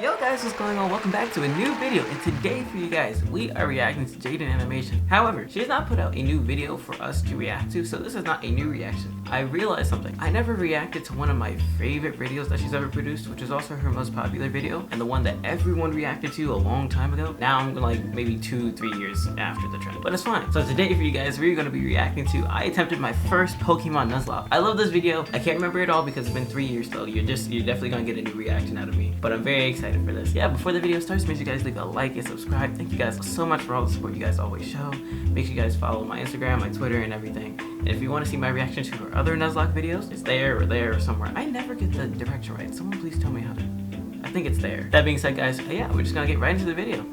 Yo guys, what's going on? Welcome back to a new video, and today for you guys, we are reacting to Jaden Animation. However, she has not put out a new video for us to react to, so this is not a new reaction. I realized something. I never reacted to one of my favorite videos that she's ever produced, which is also her most popular video, and the one that everyone reacted to a long time ago. Now I'm like maybe 2-3 years after the trend, but it's fine. So today for you guys, we're going to be reacting to, I attempted my first Pokemon Nuzlocke. I love this video. I can't remember it all because it's been 3 years, so you're definitely going to get a new reaction out of me, but I'm very excited for this. Yeah, before the video starts, make sure you guys leave a like and subscribe. Thank you guys so much for all the support you guys always show. Make sure you guys follow my Instagram, my Twitter, and everything. And if you want to see my reaction to her other Nuzlocke videos, it's there or somewhere. I never get the direction right. Someone please tell me how to. I think it's there. That being said, guys, yeah, we're just gonna get right into the video.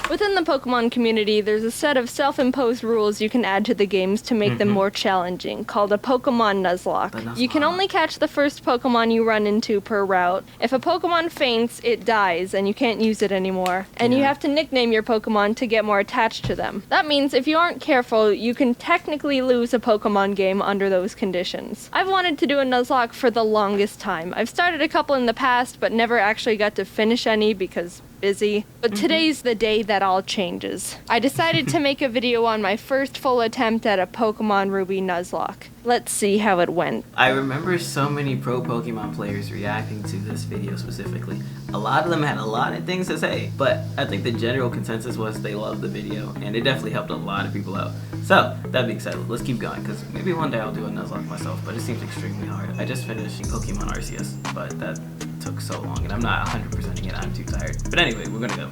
Within the Pokemon community, there's a set of self-imposed rules you can add to the games to make them more challenging, called a Pokemon Nuzlocke. You can only catch the first Pokemon you run into per route. If a Pokemon faints, it dies, and you can't use it anymore. And you have to nickname your Pokemon to get more attached to them. That means if you aren't careful, you can technically lose a Pokemon game under those conditions. I've wanted to do a Nuzlocke for the longest time. I've started a couple in the past, but never actually got to finish any because busy. But today's the day that all changes. I decided to make a video on my first full attempt at a Pokemon Ruby Nuzlocke. Let's see how it went. I remember so many pro Pokemon players reacting to this video specifically. A lot of them had a lot of things to say, but I think the general consensus was they loved the video, and it definitely helped a lot of people out. So, that being said, let's keep going, because maybe one day I'll do a Nuzlocke myself, but it seems extremely hard. I just finished Pokemon Arceus, but that took so long, and I'm not 100%ing it, I'm too tired. But anyway, we're gonna go.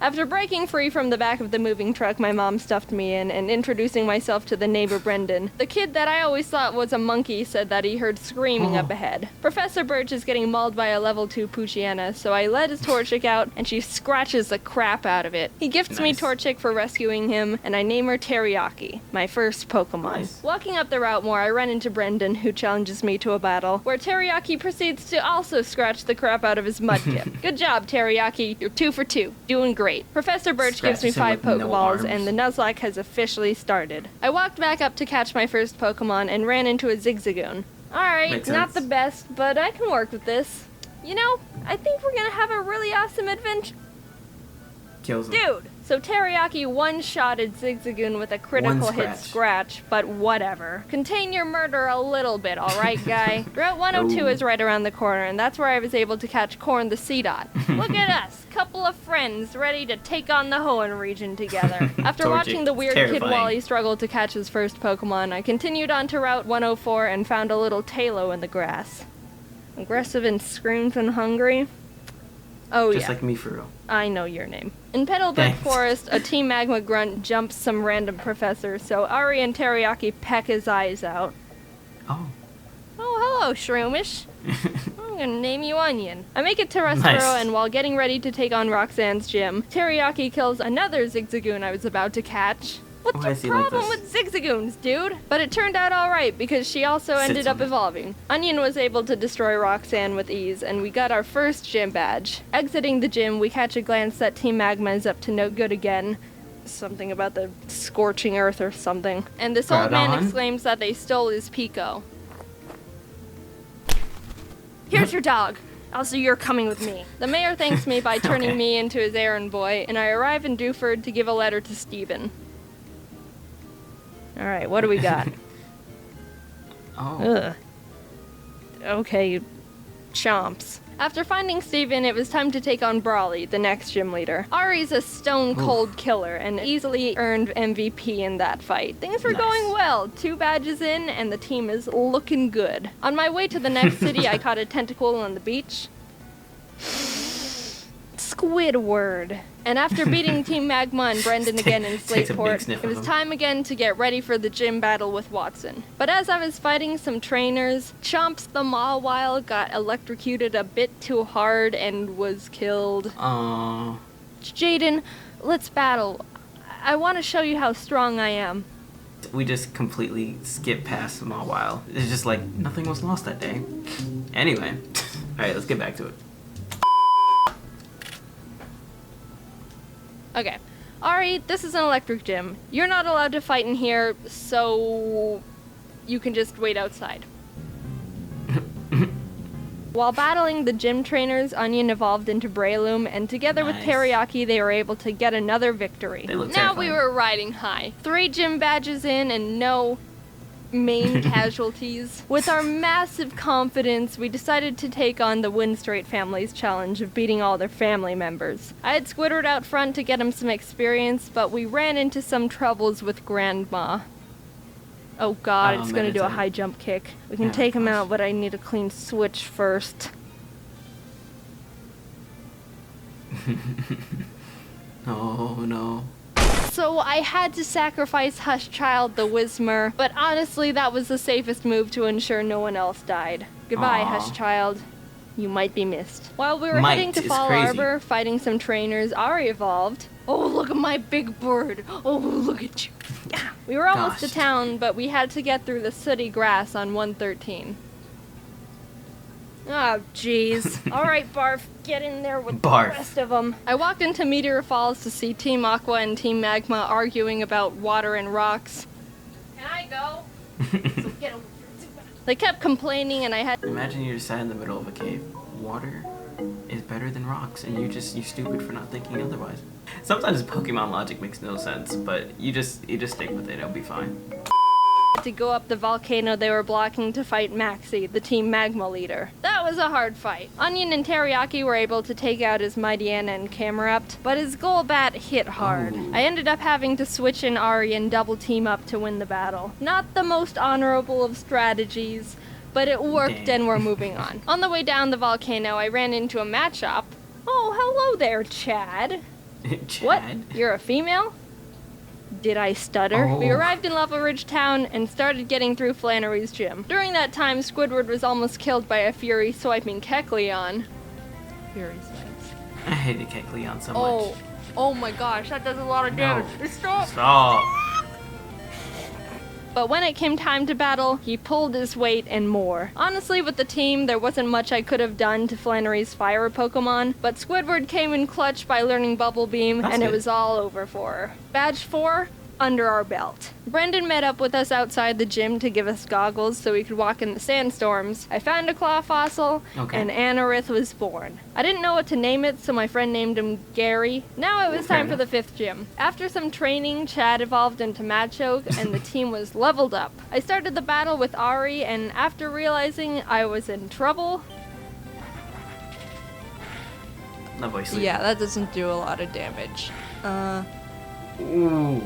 After breaking free from the back of the moving truck my mom stuffed me in and introducing myself to the neighbor Brendan, the kid that I always thought was a monkey said that he heard screaming up ahead. Professor Birch is getting mauled by a level 2 Poochyena, so I let his Torchic out and she scratches the crap out of it. He gifts me Torchic for rescuing him, and I name her Teriyaki, my first Pokemon. Walking up the route more, I run into Brendan, who challenges me to a battle, where Teriyaki proceeds to also scratch the crap out of his Mudkip. Good job, Teriyaki. You're 2 for 2. Doing great. Professor Birch gives me 5 Pokeballs, and the Nuzlocke has officially started. I walked back up to catch my first Pokemon and ran into a Zigzagoon. Alright, not the best, but I can work with this. You know, I think we're gonna have a really awesome adventure. Kills him. Dude! So Teriyaki one-shotted Zigzagoon with a critical hit scratch, but whatever. Contain your murder a little bit, alright, guy? Route 102 is right around the corner, and that's where I was able to catch Corn the Seedot. Look at us, couple of friends ready to take on the Hoenn region together. After watching the weird kid Wally struggle to catch his first Pokemon, I continued on to Route 104 and found a little Tailo in the grass. Aggressive and screams and hungry? Oh, Just like me, for real. I know your name. In Petalburg Forest, a Team Magma grunt jumps some random professor, so Ari and Teriyaki peck his eyes out. Oh. Oh, hello, Shroomish. I'm gonna name you Onion. I make it to Rustboro, and while getting ready to take on Roxanne's gym, Teriyaki kills another Zigzagoon I was about to catch. What's your problem with Zigzagoons, dude? But it turned out alright, because she also ended up evolving. Onion was able to destroy Roxanne with ease, and we got our first gym badge. Exiting the gym, we catch a glance that Team Magma is up to no good again. Something about the scorching earth or something. And this old man exclaims that they stole his Pico. Here's your dog. Also, you're coming with me. The mayor thanks me by turning me into his errand boy, and I arrive in Dewford to give a letter to Stephen. Alright, what do we got? Ugh. Okay, chomps. After finding Steven, it was time to take on Brawly, the next gym leader. Ari's a stone-cold killer and easily earned MVP in that fight. Things were going well. 2 badges in, and the team is looking good. On my way to the next city, I caught a tentacle on the beach. Squidward. And after beating Team Magma and Brendan again in Slateport, it was time again to get ready for the gym battle with Watson. But as I was fighting some trainers, Chomps the Mawile got electrocuted a bit too hard and was killed. Aww. Jaden, let's battle. I want to show you how strong I am. We just completely skipped past Mawile. It's just like nothing was lost that day. Anyway, alright, let's get back to it. Okay. Ari, this is an electric gym. You're not allowed to fight in here, so you can just wait outside. While battling the gym trainers, Onion evolved into Breloom, and together with Nice. Teriyaki, they were able to get another victory. They look Now we terrifying. were riding high. 3 gym badges in and no main casualties. With our massive confidence, we decided to take on the Win Straight family's challenge of beating all their family members. I had Squidward out front to get him some experience, but we ran into some troubles with Grandma. Oh god, Oh, it's gonna do a meditate. high jump kick. We can Yeah, take him gosh. out, but I need a clean switch first. Oh no. So I had to sacrifice Hush Child the Whismer, but honestly that was the safest move to ensure no one else died. Goodbye, Aw. Hush Child. You might be missed. While we were Might heading to is Fall crazy. Arbor, fighting some trainers, Ari evolved. Oh, look at my big bird. Oh, look at you. Yeah. We were almost to Gosh. town, but we had to get through the sooty grass on 113. Oh, jeez. All right, Barf, get in there with Barf. the rest of them. I walked into Meteor Falls to see Team Aqua and Team Magma arguing about water and rocks. Can I go? So get over here. They kept complaining, and I had. Imagine you sat in the middle of a cave. Water is better than rocks, and you're stupid for not thinking otherwise. Sometimes Pokemon logic makes no sense, but you just stick with it. It'll be fine. to go up the volcano they were blocking to fight Maxie, the Team Magma leader. That was a hard fight. Onion and Teriyaki were able to take out his Mightyena and Camerupt, but his Golbat hit hard. Ooh. I ended up having to switch in Ari and double team up to win the battle. Not the most honorable of strategies, but it worked Dang. and we're moving on. On the way down the volcano, I ran into a match shop. Oh, hello there, Chad. Chad? What? You're a female? Did I stutter? Oh. We arrived in Lava Ridge Town and started getting through Flannery's gym. During that time, Squidward was almost killed by a Fury swiping Kecleon. Fury swipes. I hated Kecleon so Oh, much. oh my gosh, that does a lot of No. damage. Stop! Stop. But when it came time to battle, he pulled his weight and more. Honestly, with the team, there wasn't much I could have done to Flannery's fire Pokemon, but Squidward came in clutch by learning Bubble Beam, That's and it good. was all over for her. Badge 4, under our belt. Brendan met up with us outside the gym to give us goggles so we could walk in the sandstorms. I found a claw fossil, Okay. and Anorith was born. I didn't know what to name it, so my friend named him Gary. Now it was Fair time for the 5th gym. After some training, Chad evolved into Machoke, and the team was leveled up. I started the battle with Ari, and after realizing I was in trouble, No voice sleep. Yeah, that doesn't do a lot of damage. Ooh.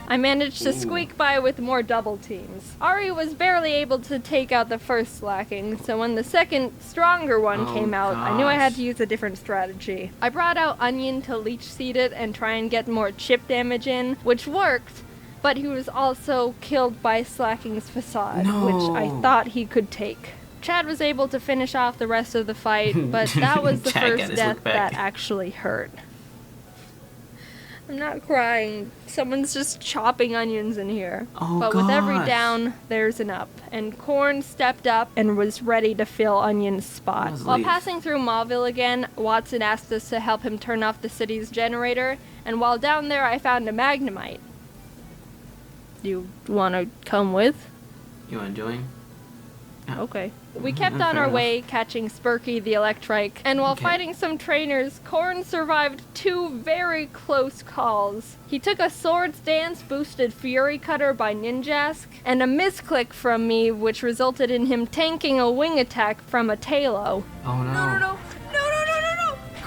I managed to Ooh. squeak by with more double teams. Ari was barely able to take out the first slacking, so when the second, stronger one Oh, came out, I knew I had gosh. to use a different strategy. I brought out Onion to leech seed it and try and get more chip damage in, which worked, but he was also killed by Slacking's facade, which I No. thought he could take. Chad was able to finish off the rest of the fight, but that was the Chad got first his death look back. that actually hurt. I'm not crying. Someone's just chopping onions in here. Oh, But with every gosh. down, there's an up. And Corn stepped up and was ready to fill Onion's spot. Let's While leave. passing through Mauville again, Watson asked us to help him turn off the city's generator. And while down there, I found a Magnemite. You want to come with? You want to join? Okay. We kept on Fair our enough. way, catching Spurky the Electrike, and while Okay. fighting some trainers, Corn survived 2 very close calls. He took a Swords Dance boosted Fury Cutter by Ninjask, and a misclick from me, which resulted in him tanking a wing attack from a Talo. Oh no. No!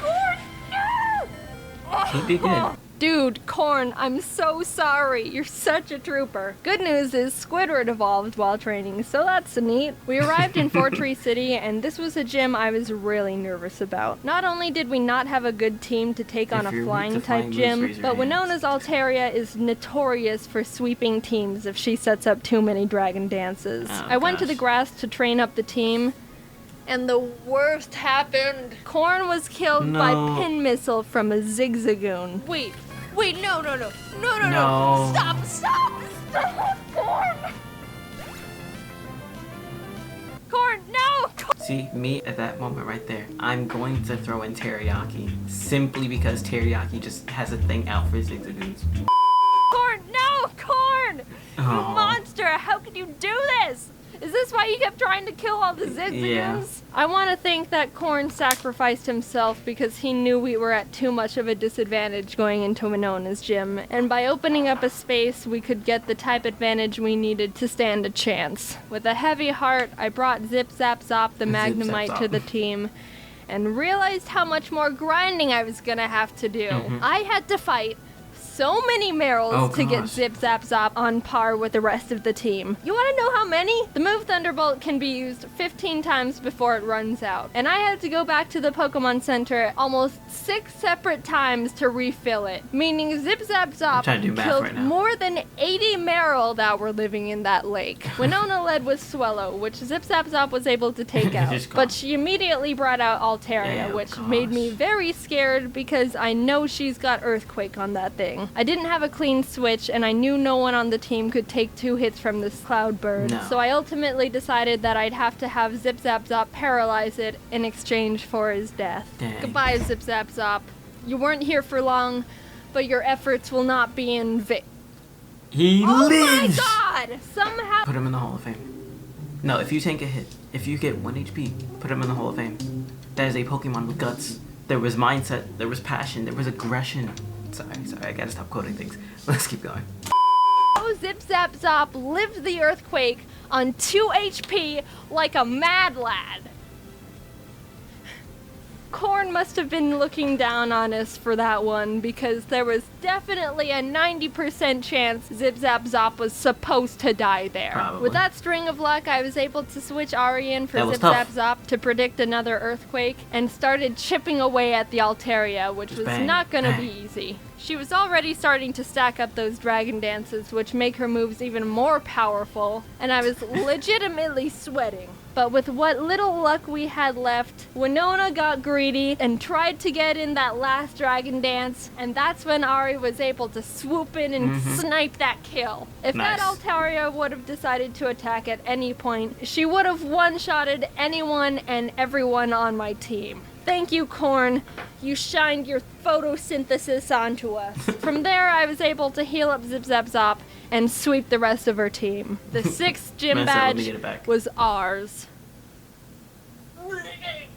Corn! No! He did good. Dude, Corn, I'm so sorry. You're such a trooper. Good news is Squidward evolved while training, so that's neat. We arrived in Fortree City, and this was a gym I was really nervous about. Not only did we not have a good team to take on If a you're weak flying to type flying moves, gym, raise your but hands. Winona's Altaria is notorious for sweeping teams if she sets up too many dragon dances. Oh, I went to the gosh. grass to train up the team, and the worst happened. Corn was killed by No. pin missile from a Zigzagoon. Wait, no! No. Stop! Corn! Corn, no! See, me at that moment right there, I'm going to throw in Teriyaki. Simply because Teriyaki just has a thing out for Zigzagoons. Corn, no! Corn! You Aw. monster! How could you do this? Is this why you kept trying to kill all the Zigzagoons? Yeah. I want to think that Korn sacrificed himself because he knew we were at too much of a disadvantage going into Winona's gym, and by opening up a space, we could get the type advantage we needed to stand a chance. With a heavy heart, I brought Zip Zap Zop the Magnemite to the team, and realized how much more grinding I was gonna have to do. I had to fight so many Merrills to get Zip Zap Zop on par with the rest of the team. You want to know how many? The move Thunderbolt can be used 15 times before it runs out. And I had to go back to the Pokemon Center almost 6 separate times to refill it. Meaning Zip Zap Zop killed more than 80 Merrill that were living in that lake. Winona led with Swellow, which Zip Zap Zop was able to take out. But she immediately brought out Altaria, which made me very scared because I know she's got Earthquake on that thing. I didn't have a clean switch, and I knew no one on the team could take 2 hits from this Cloud Bird. So I ultimately decided that I'd have to have Zip Zap Zop paralyze it in exchange for his death. Goodbye, Zip Zap Zop. You weren't here for long, but your efforts will not be in vain. He lives! Oh my god! Somehow... Put him in the Hall of Fame. No, if you take a hit, if you get 1 HP, put him in the Hall of Fame. That is a Pokemon with guts. There was mindset, there was passion, there was aggression. Sorry, I gotta stop quoting things. Let's keep going. Zip Zap Zop lived the earthquake on 2 HP like a mad lad. Korn must have been looking down on us for that one because there was definitely a 90% chance Zip Zap Zop was supposed to die there. Probably. With that string of luck, I was able to switch Ari in for Zip Zap Zop to predict another earthquake and started chipping away at the Altaria, which was not going to be easy. She was already starting to stack up those dragon dances, which make her moves even more powerful, and I was legitimately sweating. But with what little luck we had left, Winona got greedy and tried to get in that last dragon dance, and that's when Ari was able to swoop in and snipe that kill. If that Altaria would have decided to attack at any point, she would have one-shotted anyone and everyone on my team. Thank you, Korn. You shined your photosynthesis onto us. From there, I was able to heal up Zip Zap Zop and sweep the rest of her team. The 6th gym badge was ours.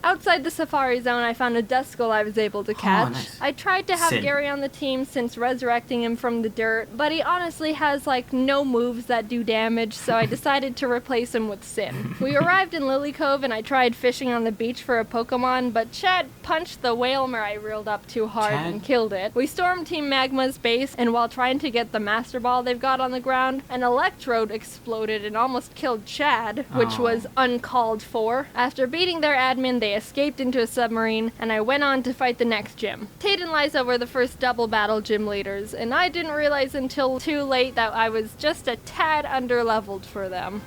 Outside the Safari Zone, I found a Duskull I was able to catch. I tried to have Gary on the team since resurrecting him from the dirt, but he honestly has like no moves that do damage, so I decided to replace him with Sin. We arrived in Lily Cove and I tried fishing on the beach for a Pokemon, but Chad punched the Whalmer I reeled up too hard and killed it. We stormed Team Magma's base, and while trying to get the Master Ball they've got on the ground, an Electrode exploded and almost killed Chad, which was uncalled for. After beating their admin, they escaped into a submarine, and I went on to fight the next gym. Tate and Liza were the first double battle gym leaders, and I didn't realize until too late that I was just a tad underleveled for them.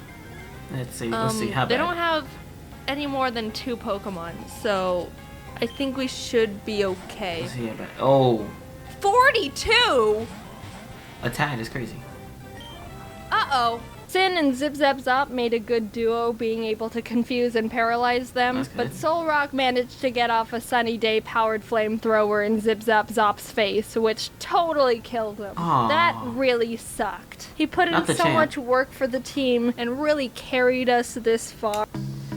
Let's see how bad. They don't have any more than 2 Pokemon, so I think we should be okay. Let's see how bad. Oh. 42? A tad is crazy. Uh-oh. Sin and Zip Zap Zop made a good duo, being able to confuse and paralyze them, but Solrock managed to get off a Sunny Day powered flamethrower in Zip Zap Zop's face, which totally killed him. That really sucked. He put in so much work for the team and really carried us this far.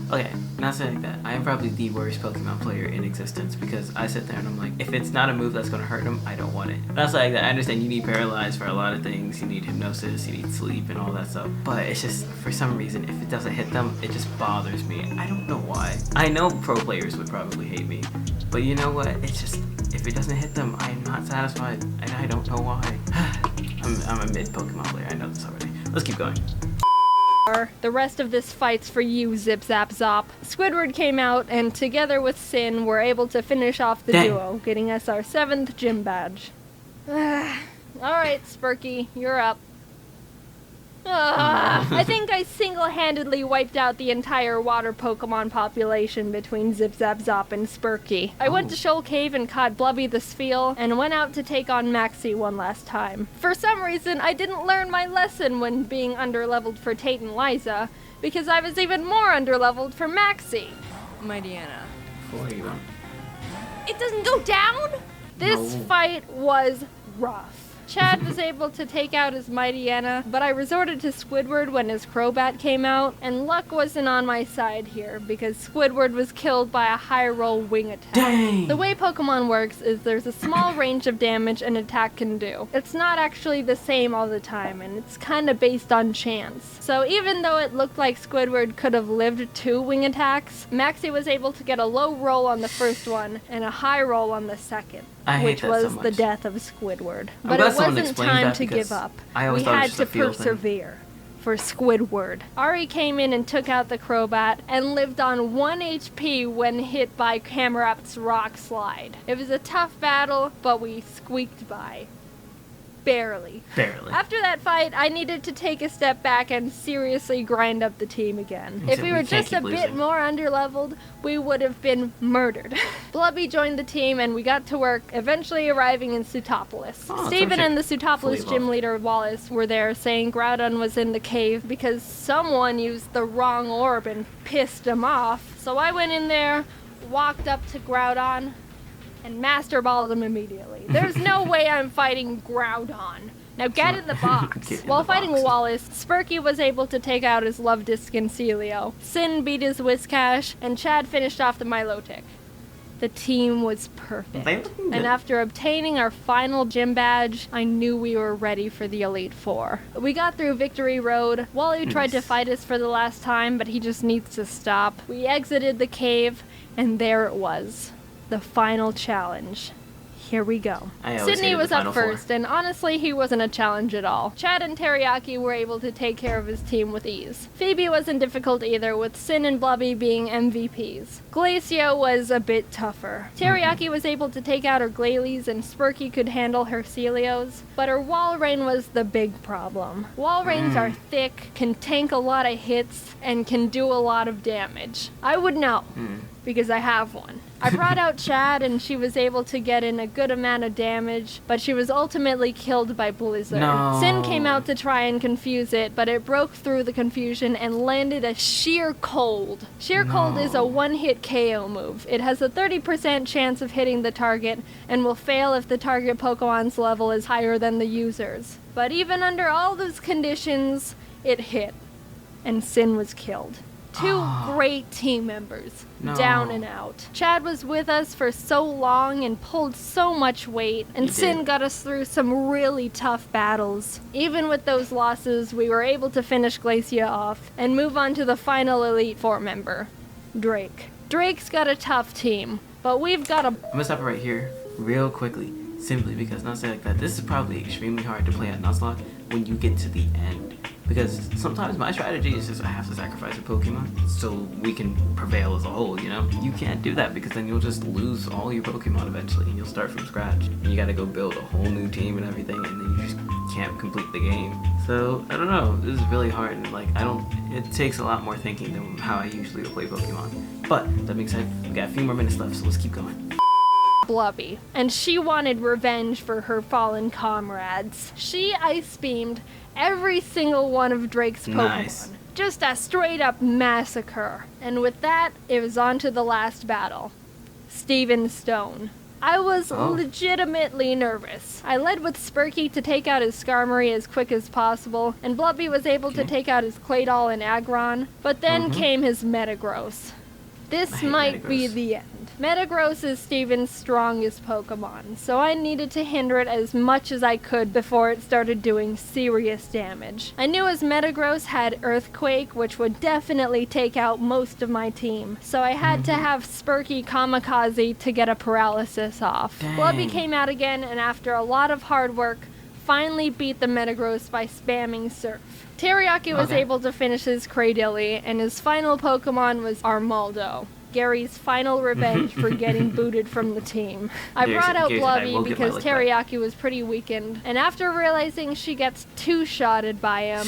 Okay, not saying that. I am probably the worst Pokemon player in existence because I sit there and I'm like, if it's not a move that's going to hurt him, I don't want it. Not saying that. I understand you need Paralyze for a lot of things. You need Hypnosis, you need Sleep and all that stuff. But it's just, for some reason, if it doesn't hit them, it just bothers me. I don't know why. I know pro players would probably hate me. But you know what? It's just, if it doesn't hit them, I'm not satisfied. And I don't know why. I'm a mid Pokemon player. I know this already. Let's keep going. The rest of this fight's for you, Zip Zap Zop. Squidward came out, and together with Sin, were able to finish off the duo, getting us our 7th gym badge. Alright, Spurky, you're up. I think I single-handedly wiped out the entire water Pokemon population between Zip Zap Zop and Spurky. I went to Shoal Cave and caught Blubby the Spheal, and went out to take on Maxie one last time. For some reason, I didn't learn my lesson when being underleveled for Tate and Liza, because I was even more underleveled for Maxie. My Deanna. 41. It doesn't go down? This fight was rough. Chad was able to take out his Mightyena, but I resorted to Squidward when his Crobat came out, and luck wasn't on my side here, because Squidward was killed by a high roll wing attack. Dang! The way Pokemon works is there's a small range of damage an attack can do. It's not actually the same all the time, and it's kinda based on chance. So even though it looked like Squidward could have lived 2 wing attacks, Maxie was able to get a low roll on the first one, and a high roll on the second. I hate which that was so much. the death of Squidward. I'm But glad it someone wasn't explained time that to because give up. I always We thought it had was just to a feel thing. persevere for Squidward. Ari came in and took out the Crobat and lived on 1 HP when hit by Camerap's Rock Slide. It was a tough battle, but we squeaked by. Barely. Barely. After that fight, I needed to take a step back and seriously grind up the team again. You If said we we were can't just a keep bit losing. more underleveled, we would have been murdered. Blubby joined the team and we got to work, eventually arriving in Sutopolis. Oh, Stephen so and the fully Sutopolis gym evolved. leader Wallace were there saying Groudon was in the cave because someone used the wrong orb and pissed him off. So I went in there, walked up to Groudon, and master balled him immediately. There's no way I'm fighting Groudon. Now get in the box. Get in While the fighting box. Wallace, Spurky was able to take out his Love Disc and Celio. Sin beat his Whiscash, and Chad finished off the Milotic. The team was perfect. They looking good. And after obtaining our final gym badge, I knew we were ready for the Elite Four. We got through Victory Road. Wally tried to Nice. fight us for the last time, but he just needs to stop. We exited the cave, and there it was. The final challenge. Here we go. I always Sydney hated was the up Final Four. first, and honestly, he wasn't a challenge at all. Chad and Teriyaki were able to take care of his team with ease. Phoebe wasn't difficult either, with Sin and Blubby being MVPs. Glacio was a bit tougher. Teriyaki was able to take out her Glalie, and Spurky could handle her Celios, but her Walrein was the big problem. Walreins are thick, can tank a lot of hits, and can do a lot of damage. I would know, because I have one. I brought out Chad and she was able to get in a good amount of damage, but she was ultimately killed by Blizzard. No. Sin came out to try and confuse it, but it broke through the confusion and landed a Sheer Cold. Sheer Cold is a one-hit KO move. It has a 30% chance of hitting the target and will fail if the target Pokemon's level is higher than the user's. But even under all those conditions, it hit, and Sin was killed. Two great team members, No. down and out. Chad was with us for so long and pulled so much weight, and He Sin did. got us through some really tough battles. Even with those losses, we were able to finish Glacia off and move on to the final Elite Four member, Drake. Drake's got a tough team, but we've got a... I'm gonna stop it right here, real quickly, simply because not saying like that. This is probably extremely hard to play at Nuzlocke when you get to the end, because sometimes my strategy is just I have to sacrifice a Pokemon so we can prevail as a whole. You know, you can't do that because then you'll just lose all your Pokemon eventually, and you'll start from scratch, and you got to go build a whole new team and everything, and then you just can't complete the game. So I don't know. This is really hard, and like it takes a lot more thinking than how I usually would play Pokemon. But that being said, we got a few more minutes left, so let's keep going. Blubby, and she wanted revenge for her fallen comrades. She ice beamed every single one of Drake's Pokemon. Nice. Just a straight up massacre. And with that, it was on to the last battle. Steven Stone. I was legitimately nervous. I led with Spurky to take out his Skarmory as quick as possible, and Blubby was able to take out his Claydol and Aggron, but then came his Metagross. This I hate might be Metagross. the end. Metagross is Steven's strongest Pokemon, so I needed to hinder it as much as I could before it started doing serious damage. I knew his Metagross had Earthquake, which would definitely take out most of my team, so I had to have Spurky Kamikaze to get a paralysis off. Dang. Blubby came out again, and after a lot of hard work, finally beat the Metagross by spamming Surf. Teriyaki was Okay. able to finish his Cradily, and his final Pokemon was Armaldo. Gary's final revenge for getting booted from the team. I Gary's- brought out Gary's like, I Blubby will get my because lick back. Teriyaki was pretty weakened, and after realizing she gets two-shotted by him,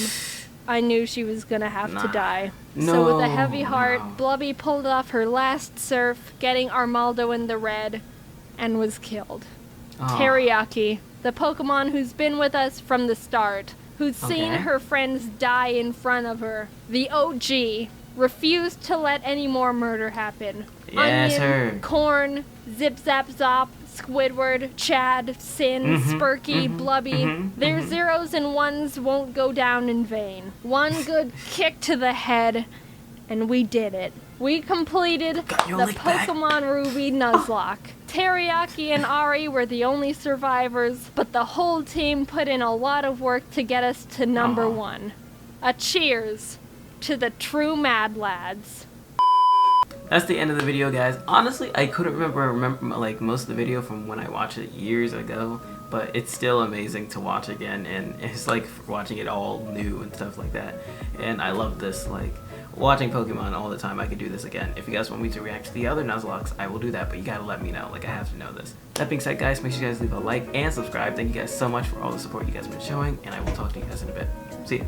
I knew she was gonna have to Nah. die. So with a heavy No, heart, no. Blubby pulled off her last Surf, getting Armaldo in the red, and was killed. Oh. Teriyaki, the Pokemon who's been with us from the start, who's seen Okay. her friends die in front of her, the OG, refused to let any more murder happen. Yes, Onion, sir. Corn, Zip Zap Zop, Squidward, Chad, Sin, Spurky, Blubby. Their zeros and ones won't go down in vain. One good kick to the head, and we did it. We completed Got your the lick back. Pokemon Ruby Nuzlocke. Teriyaki and Ari were the only survivors, but the whole team put in a lot of work to get us to number Aw. 1. A cheers to the true Mad Lads. That's the end of the video, guys. Honestly, I couldn't remember like most of the video from when I watched it years ago, but it's still amazing to watch again, and it's like watching it all new and stuff like that. And I love this, like watching Pokemon all the time. I could do this again. If you guys want me to react to the other Nuzlockes, I will do that, but you gotta let me know. Like, I have to know this. That being said, guys, make sure you guys leave a like and subscribe. Thank you guys so much for all the support you guys have been showing, and I will talk to you guys in a bit. See ya.